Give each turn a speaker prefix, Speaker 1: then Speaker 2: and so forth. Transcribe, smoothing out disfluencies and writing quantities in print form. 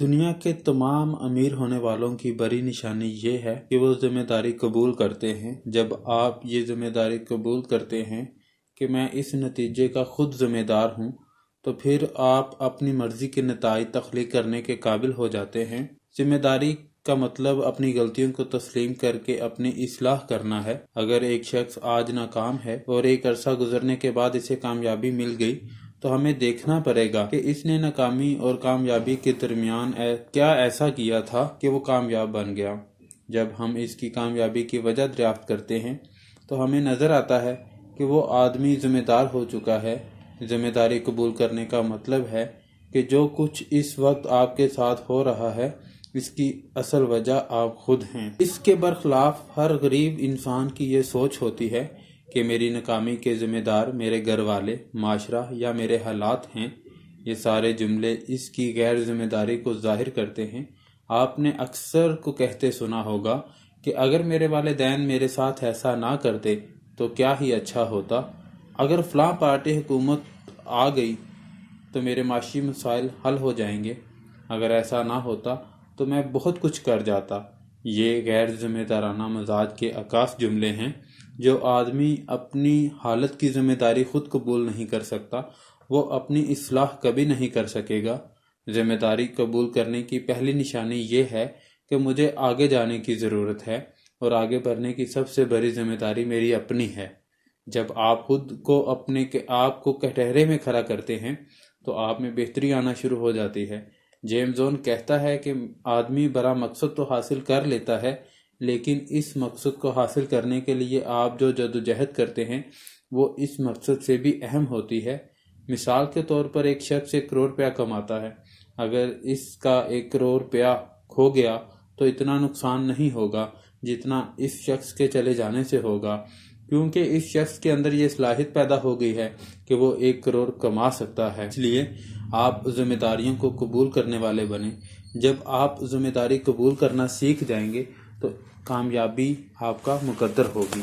Speaker 1: دنیا کے تمام امیر ہونے والوں کی بڑی نشانی یہ ہے کہ وہ ذمہ داری قبول کرتے ہیں۔ جب آپ یہ ذمہ داری قبول کرتے ہیں کہ میں اس نتیجے کا خود ذمہ دار ہوں، تو پھر آپ اپنی مرضی کے نتائج تخلیق کرنے کے قابل ہو جاتے ہیں۔ ذمہ داری کا مطلب اپنی غلطیوں کو تسلیم کر کے اپنی اصلاح کرنا ہے۔ اگر ایک شخص آج ناکام ہے اور ایک عرصہ گزرنے کے بعد اسے کامیابی مل گئی، تو ہمیں دیکھنا پڑے گا کہ اس نے ناکامی اور کامیابی کے درمیان کیا ایسا کیا تھا کہ وہ کامیاب بن گیا۔ جب ہم اس کی کامیابی کی وجہ دریافت کرتے ہیں تو ہمیں نظر آتا ہے کہ وہ آدمی ذمہ دار ہو چکا ہے۔ ذمہ داری قبول کرنے کا مطلب ہے کہ جو کچھ اس وقت آپ کے ساتھ ہو رہا ہے، اس کی اصل وجہ آپ خود ہیں۔ اس کے برخلاف ہر غریب انسان کی یہ سوچ ہوتی ہے کہ میری ناکامی کے ذمہ دار میرے گھر والے، معاشرہ یا میرے حالات ہیں۔ یہ سارے جملے اس کی غیر ذمہ داری کو ظاہر کرتے ہیں۔ آپ نے اکثر کو کہتے سنا ہوگا کہ اگر میرے والدین میرے ساتھ ایسا نہ کرتے تو کیا ہی اچھا ہوتا، اگر فلاں پارٹی حکومت آ گئی تو میرے معاشی مسائل حل ہو جائیں گے، اگر ایسا نہ ہوتا تو میں بہت کچھ کر جاتا۔ یہ غیر ذمہ دارانہ مزاج کے عکاس جملے ہیں۔ جو آدمی اپنی حالت کی ذمہ داری خود قبول نہیں کر سکتا، وہ اپنی اصلاح کبھی نہیں کر سکے گا۔ ذمہ داری قبول کرنے کی پہلی نشانی یہ ہے کہ مجھے آگے جانے کی ضرورت ہے، اور آگے بڑھنے کی سب سے بڑی ذمہ داری میری اپنی ہے۔ جب آپ خود کو اپنے آپ کو کٹہرے میں کھڑا کرتے ہیں تو آپ میں بہتری آنا شروع ہو جاتی ہے۔ جیمز جون کہتا ہے کہ آدمی بڑا مقصد تو حاصل کر لیتا ہے، لیکن اس مقصد کو حاصل کرنے کے لیے آپ جو جدوجہد کرتے ہیں وہ اس مقصد سے بھی اہم ہوتی ہے۔ مثال کے طور پر ایک شخص 1 کروڑ روپیہ کماتا ہے۔ اگر اس کا 1 کروڑ روپیہ کھو گیا تو اتنا نقصان نہیں ہوگا جتنا اس شخص کے چلے جانے سے ہوگا، کیونکہ اس شخص کے اندر یہ صلاحیت پیدا ہو گئی ہے کہ وہ 1 کروڑ کما سکتا ہے۔ اس لیے آپ ذمہ داریوں کو قبول کرنے والے بنیں۔ جب آپ ذمہ داری قبول کرنا سیکھ جائیں گے تو کامیابی آپ کا مقدر ہوگی۔